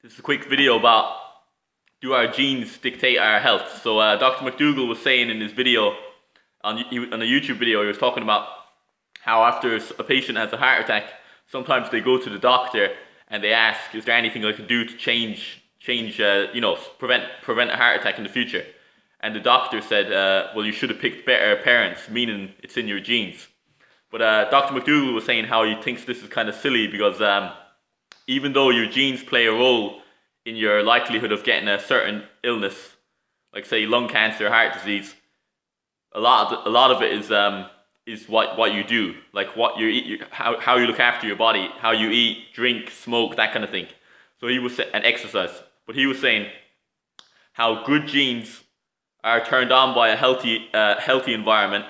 This is a quick video about do our genes dictate our health. So Dr. McDougall was saying in his video, on a YouTube video, he was talking about how after a patient has a heart attack, sometimes they go to the doctor and they ask, is there anything I can do to prevent a heart attack in the future? And the doctor said, well, you should have picked better parents, meaning it's in your genes. But Dr. McDougall was saying how he thinks this is kind of silly because even though your genes play a role in your likelihood of getting a certain illness, like say lung cancer, heart disease, a lot of it is what you do, like what you eat, how you look after your body, how you eat, drink, smoke, that kind of thing. So he was and exercise. But he was saying how good genes are turned on by a healthy environment,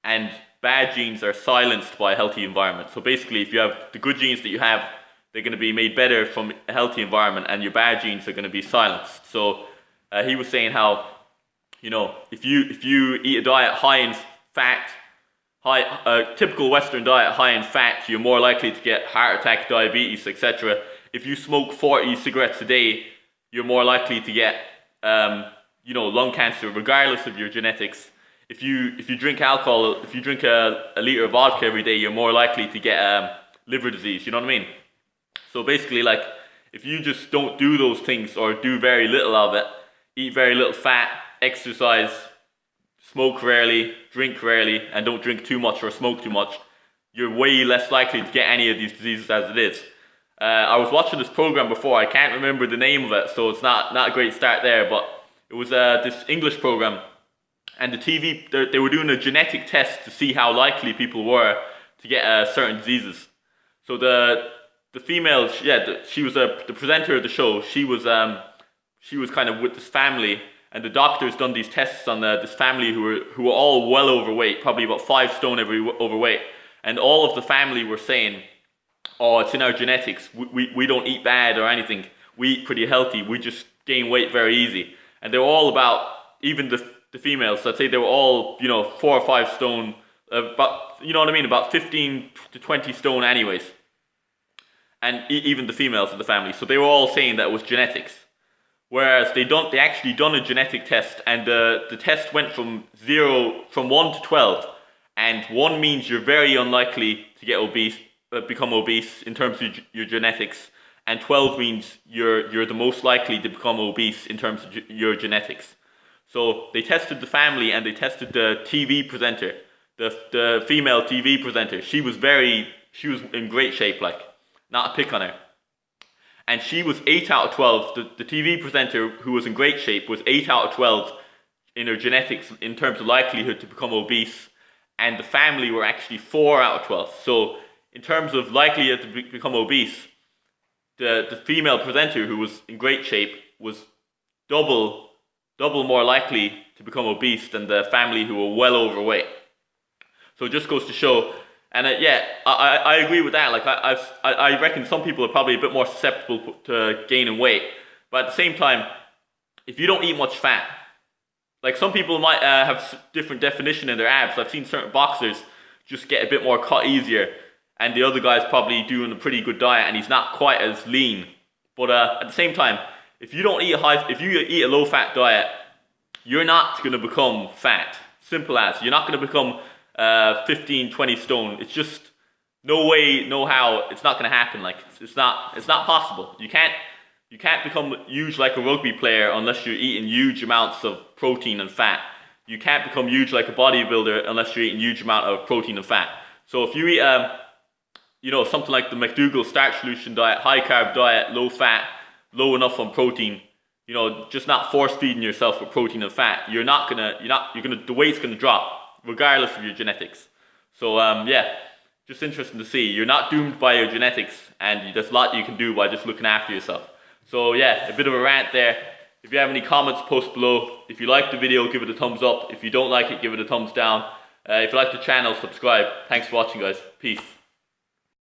and bad genes are silenced by a healthy environment. So basically, if you have the good genes that you have, they're going to be made better from a healthy environment, and your bad genes are going to be silenced. So he was saying how, if you eat a diet high in fat, a typical Western diet high in fat, you're more likely to get heart attack, diabetes, etc. If you smoke 40 cigarettes a day, you're more likely to get lung cancer, regardless of your genetics. If you drink alcohol, if you drink a liter of vodka every day, you're more likely to get liver disease. You know what I mean? So basically, like, if you just don't do those things or do very little of it, eat very little fat, exercise, smoke rarely, drink rarely, and don't drink too much or smoke too much, you're way less likely to get any of these diseases as it is. I was watching this program before, I can't remember the name of it, so it's not a great start there, but it was this English program, and the TV, they were doing a genetic test to see how likely people were to get certain diseases. So the female, she was the presenter of the show. She was kind of with this family, and the doctors done these tests on this family who were all well overweight, probably about 5 stone overweight, and all of the family were saying, "Oh, it's in our genetics. We don't eat bad or anything. We eat pretty healthy. We just gain weight very easy." And they were all about, even the females, I'd say they were all 4 or 5 stone, about about 15 to 20 stone anyways. And even the females of the family. So they were all saying that it was genetics. Whereas they actually done a genetic test, and the test went from 1 to 12. And 1 means you're very unlikely to get become obese in terms of your genetics. And 12 means you're the most likely to become obese in terms of your genetics. So they tested the family, and they tested the TV presenter, the female TV presenter. She was in great shape, like, not a pick on her. And she was 8 out of 12. The TV presenter, who was in great shape, was 8 out of 12 in her genetics in terms of likelihood to become obese. And the family were actually 4 out of 12. So in terms of likelihood to become obese, the female presenter, who was in great shape, was double more likely to become obese than the family who were well overweight. So it just goes to show. And I agree with that. Like, I reckon some people are probably a bit more susceptible to gaining weight. But at the same time, if you don't eat much fat, like, some people might have different definition in their abs. I've seen certain boxers just get a bit more cut easier, and the other guy's probably doing a pretty good diet and he's not quite as lean. But at the same time, if you eat a low fat diet, you're not going to become fat. Simple as. You're not going to become 15, 20 stone. It's just no way, no how. It's not going to happen. Like, it's not possible. You can't become huge like a rugby player unless you're eating huge amounts of protein and fat. You can't become huge like a bodybuilder unless you're eating huge amount of protein and fat. So if you eat something like the McDougall starch solution diet, high carb diet, low fat, low enough on protein, just not force feeding yourself with protein and fat, the weight's gonna drop regardless of your genetics. So just interesting to see. You're not doomed by your genetics, and there's a lot you can do by just looking after yourself. So a bit of a rant there. If you have any comments, post below. If you like the video, give it a thumbs up. If you don't like it, give it a thumbs down. If you like the channel, subscribe. Thanks for watching, guys. Peace.